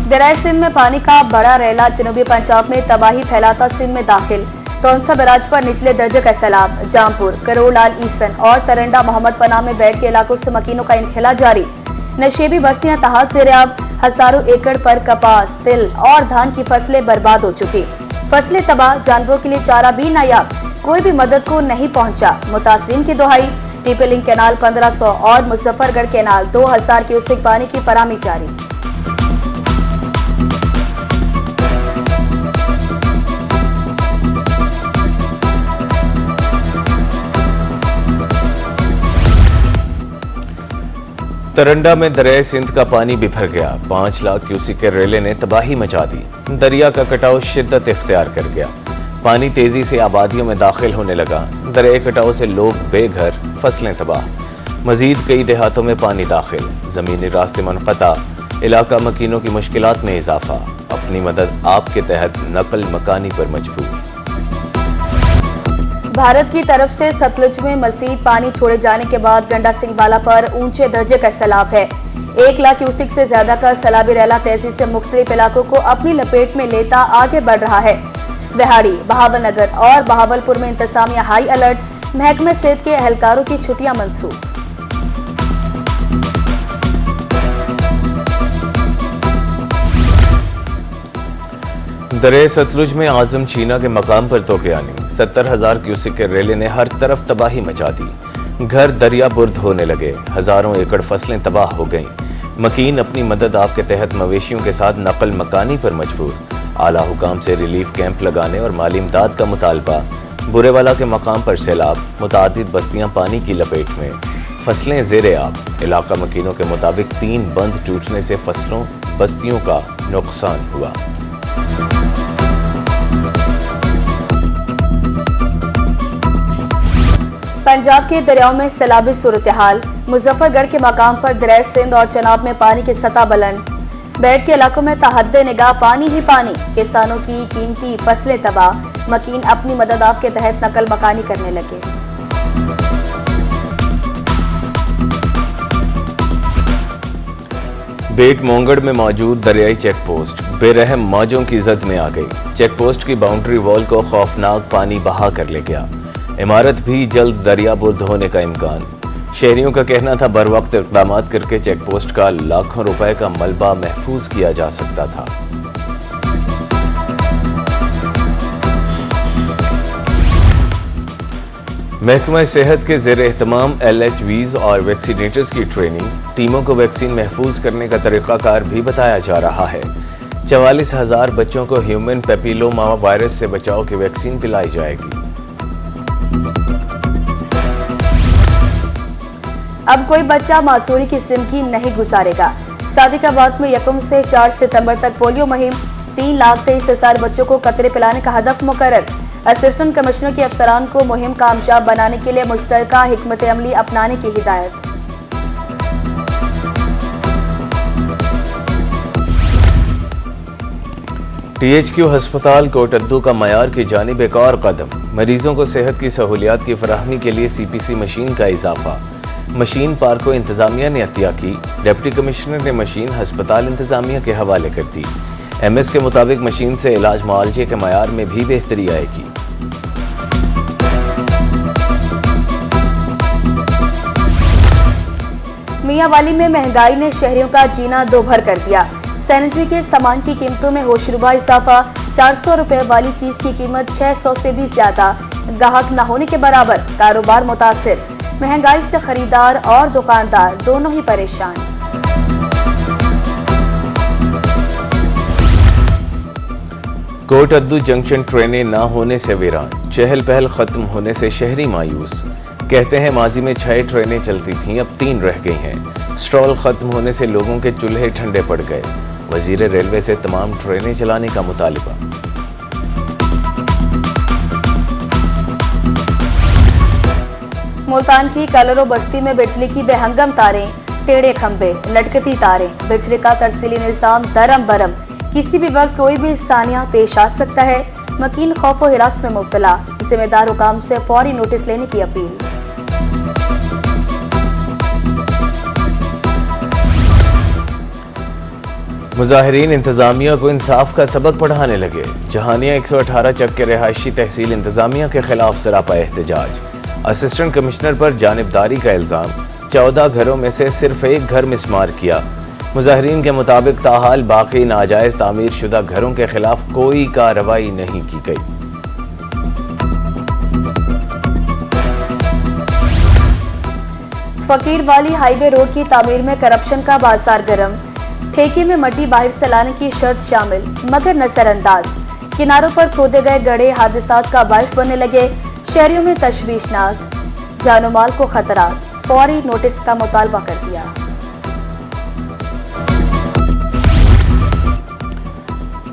दरिया सिंध में पानी का बड़ा रैला जनूबी पंजाब में तबाही फैलाता सिंध में दाखिल। तौंसा बैराज पर निचले दर्जे का सैलाब। जामपुर, करोड़लाल ईसन और तरंडा मोहम्मद पनाह में बैठ के इलाकों से मकीनों का इनखला जारी। नशेबी बस्तियां तहात से रेआब। हजारों एकड़ पर कपास, तिल और धान की फसलें बर्बाद हो चुकी। फसलें तबाह, जानवरों के लिए चारा भी नायाब। कोई भी मदद को नहीं पहुंचा। मुतासरीन की दुहाई। टीपी लिंक कैनाल 1500 और मुजफ्फरगढ़ कैनाल 2000 क्यूसेक पानी की फराहमी जारी। तरंडा में दरिया सिंध का पानी बिफर गया। 5 लाख क्यूसेक के रेले ने तबाही मचा दी। दरिया का कटाव शिद्दत इख्तियार कर गया। पानी तेजी से आबादियों में दाखिल होने लगा। दरिया कटाव से लोग बेघर, फसलें तबाह। मजीद कई देहातों में पानी दाखिल। जमीनी रास्ते मुनक़ता। इलाका मकीनों की मुश्किलात में इजाफा। अपनी मदद आपके तहत नकल मकानी पर मजबूर। भारत की तरफ से सतलुज में मजीद पानी छोड़े जाने के बाद गंडा सिंह वाला पर ऊंचे दर्जे का सैलाब है। 1 लाख क्यूसेक से ज्यादा का सैलाबी रैला तेजी से मुख्तलिफ इलाकों को अपनी लपेट में लेता आगे बढ़ रहा है। बिहाड़ी, बहावलनगर और बहावलपुर में इंतजामिया हाई अलर्ट। महकमे सेहत के एहलकारों की छुट्टियां मंसूख। दरिया सतलुज में आजम चीना के मकाम पर तोक़यानी। 70,000 क्यूसेक के रेले ने हर तरफ तबाही मचा दी। घर दरिया बुर्द होने लगे। हजारों एकड़ फसलें तबाह हो गईं। मकीन अपनी मदद आपके तहत मवेशियों के साथ नकल मकानी पर मजबूर। आला हुकाम से रिलीफ कैंप लगाने और माली इमदाद का मुतालबा। बुरेवाला के मकाम पर सैलाब। मुतादिद बस्तियां पानी की लपेट में। फसलें ज़ेरे आब। इलाका मकीनों के मुताबिक 3 बंद टूटने से फसलों, बस्तियों का नुकसान हुआ। पंजाब के दरियाओं में सैलाबी सूरत हाल। मुजफ्फरगढ़ के मकाम पर दरिया सिंध और चनाब में पानी की सतह बुलंद। बेड़ के इलाकों में तहद्दे निगाह पानी ही पानी। किसानों की कीमती फसलें तबाह। मकीन अपनी मदद आपके तहत नकल मकानी करने लगे। बेट मोंगड़ में मौजूद दरियाई चेक पोस्ट बेरहम मौजों की जद में आ गई। चेक पोस्ट की बाउंड्री वॉल को खौफनाक पानी बहा कर ले गया। इमारत भी जल्द दरिया बुर्द होने का इम्कान। शहरियों का कहना था बर वक्त इक़दाम करके चेक पोस्ट का लाखों रुपए का मलबा महफूज किया जा सकता था। महकमा सेहत के ज़ेर एहतमाम LHVs और वैक्सीनेटर्स की ट्रेनिंग। टीमों को वैक्सीन महफूज करने का तरीक़ाकार भी बताया जा रहा है। 44,000 बच्चों को ह्यूमन पेपिलोमा वायरस से बचाव की वैक्सीन पिलाई जाएगी। अब कोई बच्चा मासूरी की जिंदगी नहीं गुजारेगा। सादिकाबाद में 1 से 4 सितंबर तक पोलियो मुहिम। 3,23,000 बच्चों को कतरे पिलाने का हदफ मुकर्रर। असिस्टेंट कमिश्नर के अफसरान को मुहिम कामयाब बनाने के लिए मुश्तरका हिकमत अमली अपनाने की हिदायत। THQ अस्पताल कोटद्दू का मयार की जानिब एक और कदम। मरीजों को सेहत की सहूलियात की फराहमी के लिए CPC मशीन का इजाफा। मशीन पार्क को इंतजामिया ने अतिया की। डिप्टी कमिश्नर ने मशीन अस्पताल इंतजामिया के हवाले कर दी। MS के मुताबिक मशीन से इलाज मुआलजे के मयार में भी बेहतरी आएगी। मियांवाली में महंगाई ने शहरियों का जीना दोभर कर दिया। सैनिटरी के सामान की कीमतों में होशरुबा इजाफा। 400 रुपए वाली चीज की कीमत 600 से भी ज्यादा। ग्राहक न होने के बराबर। कारोबार मुतासिर। महंगाई से खरीदार और दुकानदार दोनों ही परेशान। कोटद्दू जंक्शन ट्रेनें न होने से वीरान। चहल पहल खत्म होने से शहरी मायूस। कहते हैं माजी में 6 ट्रेनें चलती थीं, अब 3 रह गई हैं। स्टॉल खत्म होने से लोगों के चूल्हे ठंडे पड़ गए। वजीर रेलवे से तमाम ट्रेनें चलाने का मुतालिबा। मुल्तान की कलरो बस्ती में बिजली की बेहंगम तारें, टेढ़े खंभे, लटकती तारें। बिजली का तरसीली निजाम दरम बरम। किसी भी वक्त कोई भी सानिया पेश आ सकता है। मकीन खौफ व हिरास में मुब्तला। जिम्मेदार हुकाम से फौरी नोटिस लेने की अपील। मुजाहिरीन इंतजामिया को इंसाफ का सबक पढ़ाने लगे। जहानिया 118 चक के रिहायशी तहसील इंतजामिया के खिलाफ सरापा एहतजाज। असिस्टेंट कमिश्नर पर जानिबदारी का इल्जाम। 14 घरों में से सिर्फ एक घर मिसमार किया। मुजाहिरीन के मुताबिक ताहाल बाकी नाजायज तामीर शुदा घरों के खिलाफ कोई कार्रवाई नहीं की गई। फकीरवाली हाईवे रोड की तामीर में करप्शन का बाजार गर्म। ठेके में मट्टी बाहर से लाने की शर्त शामिल मगर नजरअंदाज। किनारों पर खोदे गए गड्ढे हादसात का बायस बनने लगे। शहरियों में तशवीशनाक, जानो माल को खतरा। फौरी नोटिस का मुतालबा कर दिया।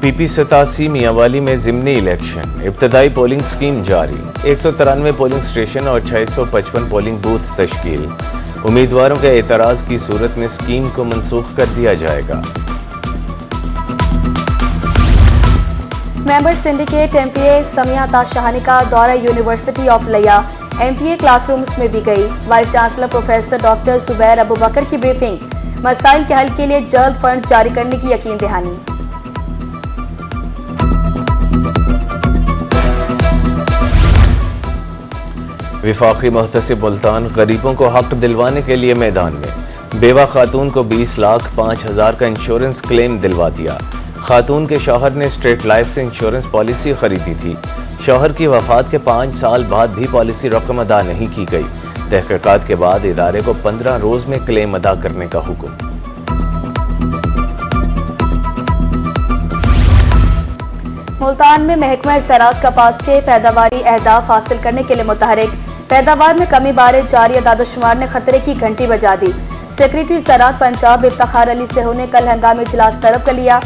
पीपी 87 मियांवाली में जिमनी इलेक्शन। इब्तदाई पोलिंग स्कीम जारी। 193 पोलिंग स्टेशन और 655 पोलिंग बूथ तश्कील। उम्मीदवारों के एतराज की सूरत में स्कीम को मनसूख कर दिया जाएगा। मेंबर सिंडिकेट एमपीए समिया ताशहानी का दौरा यूनिवर्सिटी ऑफ लिया। एमपीए क्लासरूम्स में भी गई। Vice chancellor professor doctor Zubair Abu Bakar की ब्रीफिंग। मसाइल के हल के लिए जल्द फंड जारी करने की यकीन दहानी। विफाकी मुहतसिब मुल्तान गरीबों को हक दिलवाने के लिए मैदान में। बेवा खातून को 20,05,000 का इंश्योरेंस क्लेम दिलवा दिया। खातून के शौहर ने स्टेट लाइफ से इंश्योरेंस पॉलिसी खरीदी थी। शौहर की वफात के 5 साल बाद भी पॉलिसी रकम अदा नहीं की गई। तहकीकात के बाद इदारे को 15 रोज में क्लेम अदा करने का हुक्म। मुल्तान में महकमा ज़राअत कपास के पैदावारी अहदाफ हासिल करने के लिए मुतहरिक। पैदावार में कमी बारे जारी दादोशुमार ने खतरे की घंटी बजा दी। सेक्रेटरी ज़राअत पंजाब इफ्तिखार अली सेहो ने कल हंगामी इजलास तलब कर लिया।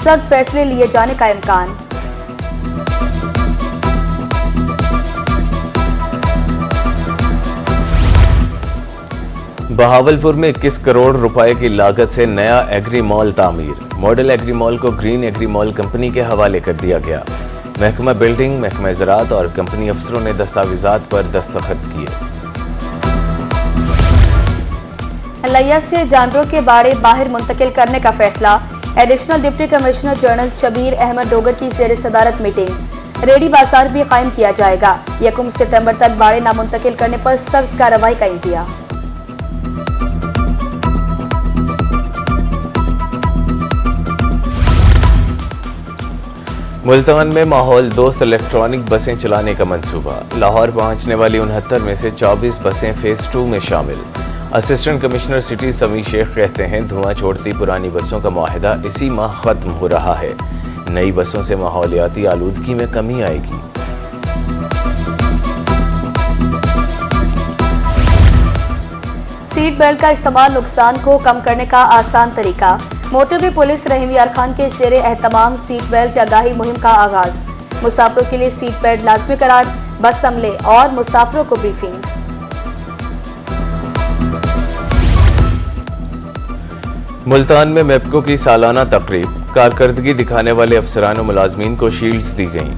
सख्त फैसले लिए जाने का इम्कान। बहावलपुर में 21 करोड़ रुपए की लागत से नया एग्री मॉल तामीर। मॉडल एग्री मॉल को ग्रीन एग्री मॉल कंपनी के हवाले कर दिया गया। महकमा बिल्डिंग, महकमा ज़राअत और कंपनी अफसरों ने दस्तावेजात पर दस्तखत किए। लिया से जानवरों के बाड़े बाहर मुंतकिल करने का फैसला। Additional deputy commissioner general Shabbir Ahmad Dogar की ज़ेर सदारत मीटिंग। रेडी बाजार भी कायम किया जाएगा। 1 सितंबर तक बाड़े नामुंतकिल करने पर सख्त कार्रवाई का इंतज़ार। मुल्तान में माहौल दोस्त इलेक्ट्रॉनिक बसें चलाने का मंसूबा। लाहौर पहुंचने वाली 69 में से 24 बसें फेज 2 में शामिल। असिस्टेंट कमिश्नर सिटी समी शेख कहते हैं धुआं छोड़ती पुरानी बसों का मुआहदा इसी माह खत्म हो रहा है। नई बसों से माहौलियाती आलूदगी में कमी आएगी। सीट बेल्ट का इस्तेमाल नुकसान को कम करने का आसान तरीका। मोटरवे पुलिस रहीम यार खान के ज़ेरे एहतमाम सीट बेल्ट आगाही मुहिम का आगाज। मुसाफिरों के लिए सीट बेल्ट लाजमी करार। बस अमले और मुसाफिरों को ब्रीफिंग। मुल्तान में मेपको की सालाना तकरीब। कारकर्दगी दिखाने वाले अफसरान और मुलाजमीन को शील्ड्स दी गईं।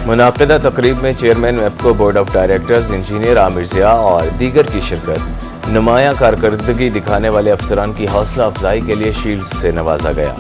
मुनाकिदा तकरीब में chairman MEPCO board of directors engineer Aamir Zia और दीगर की शिरकत। नुमाया कारकर्दगी दिखाने वाले अफसरान की हौसला अफजाई के लिए शील्ड्स से नवाजा गया।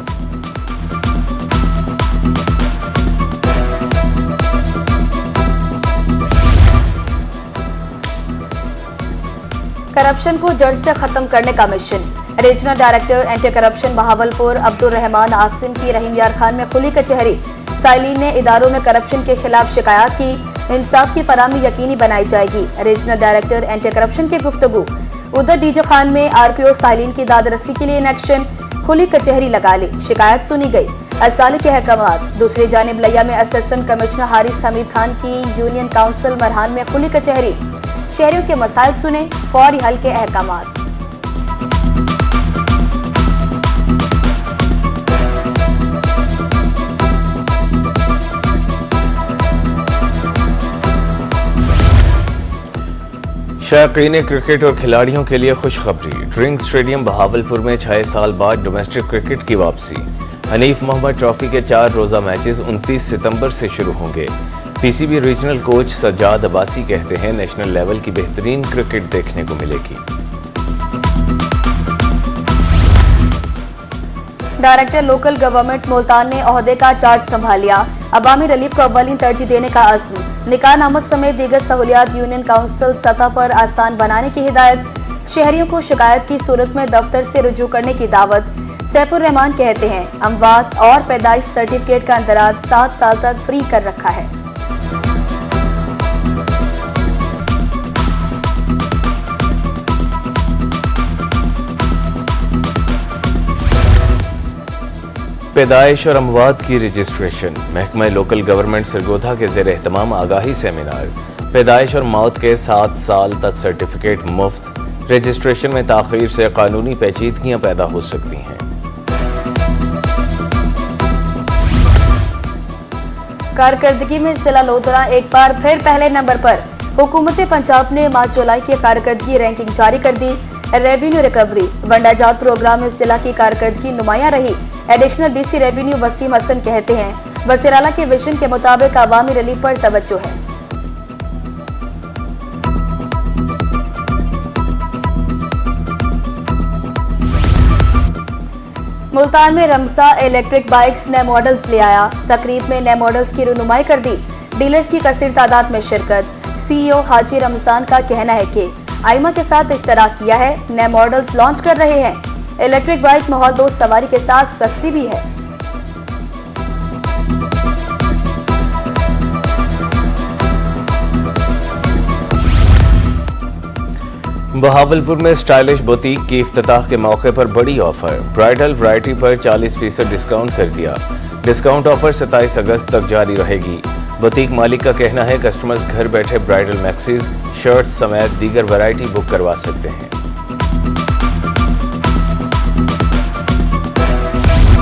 करप्शन को जड़ से खत्म करने का mission. Regional director anti corruption Bahawalpur Abdul Rahman Asim की रहीम यार खान में खुली कचहरी। साइलिन ने इदारों में करप्शन के खिलाफ शिकायत की। इंसाफ की फराहमी यकीनी बनाई जाएगी। रीजनल डायरेक्टर एंटी करप्शन की गुफ्तगू। उधर डीजे खान में आरपीओ साइलिन की दादरसी के लिए इन एक्शन। खुली कचहरी लगा ली, शिकायत सुनी गई, असाले के अहकामात। दूसरी जानिब लिया में असिस्टेंट कमिश्नर हारिस हमीद खान की यूनियन काउंसिल मरहान में खुली कचहरी। शहरियों के मसाइल सुने, फौरी हल के अहकामात। शायकीन क्रिकेट और खिलाड़ियों के लिए खुशखबरी। ड्रिंक स्टेडियम बहावलपुर में 6 साल बाद डोमेस्टिक क्रिकेट की वापसी। हनीफ मोहम्मद ट्रॉफी के 4 रोजा मैचेस 29 सितंबर से शुरू होंगे। PCB regional coach Sajjad Abbasi कहते हैं नेशनल लेवल की बेहतरीन क्रिकेट देखने को मिलेगी। डायरेक्टर लोकल गवर्नमेंट मुल्तान ने ओहदे का चार्ज संभाल लिया। अवामी रिलीफ को अव्वलीन तरजीह देने का अज़्म। निकाह नामत समेत दीगर सहूलियात यूनियन काउंसिल सतह पर आसान बनाने की हिदायत। शहरियों को शिकायत की सूरत में दफ्तर से रुजू करने की दावत। सैफुर रहमान कहते हैं अमवात और पैदाइश सर्टिफिकेट का अंदराज 7 साल तक फ्री कर रखा है। पैदाइश और अमवात की रजिस्ट्रेशन। महकमा लोकल गवर्नमेंट सरगोधा के ज़ेर एहतमाम आगाही सेमिनार। पैदाइश और मौत के 7 साल तक सर्टिफिकेट मुफ्त। रजिस्ट्रेशन में ताखीर से कानूनी पेचीदगियां पैदा हो सकती हैं। कारकर्दगी में जिला लोधरा एक बार फिर पहले नंबर पर। हुकूमत पंजाब ने मार्च जुलाई की कारकर्दगी रैंकिंग जारी कर दी। रेवेन्यू रिकवरी वंडाजात प्रोग्राम में जिला की कारकर्दगी नुमाया रही। Additional DC revenue Waseem Hasan कहते हैं वज़ीर आला के विजन के मुताबिक अवामी रिलीफ पर तवज्जो है। मुल्तान में रमसा इलेक्ट्रिक बाइक्स नए मॉडल्स ले आया। तकरीब में नए मॉडल्स की रुनुमाई कर दी। डीलर्स की कसीर तादाद में शिरकत। सीईओ हाजी रमजान का कहना है कि आइमा के साथ इश्तराक किया है, नए मॉडल्स लॉन्च कर रहे हैं। इलेक्ट्रिक बाइक माहौल दोस्त सवारी के साथ सस्ती भी है। बहावलपुर में स्टाइलिश बुटीक की इफ्तिताह के मौके पर बड़ी ऑफर। ब्राइडल वैरायटी पर 40% डिस्काउंट कर दिया। डिस्काउंट ऑफर 27 अगस्त तक जारी रहेगी। बुटीक मालिक का कहना है कस्टमर्स घर बैठे ब्राइडल मैक्सीज, शर्ट्स समेत दीगर वैरायटी बुक करवा सकते हैं।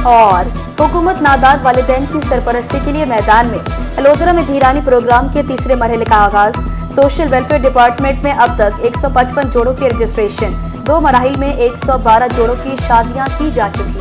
और हुकूमत नादार वालिदैन की सरपरस्ती के लिए मैदान में। लोधरा में धीरानी प्रोग्राम के तीसरे मरहले का आगाज। सोशल वेलफेयर डिपार्टमेंट में अब तक 155 जोड़ों की रजिस्ट्रेशन। 2 मराहिल में 112 जोड़ों की शादियां की जा चुकी।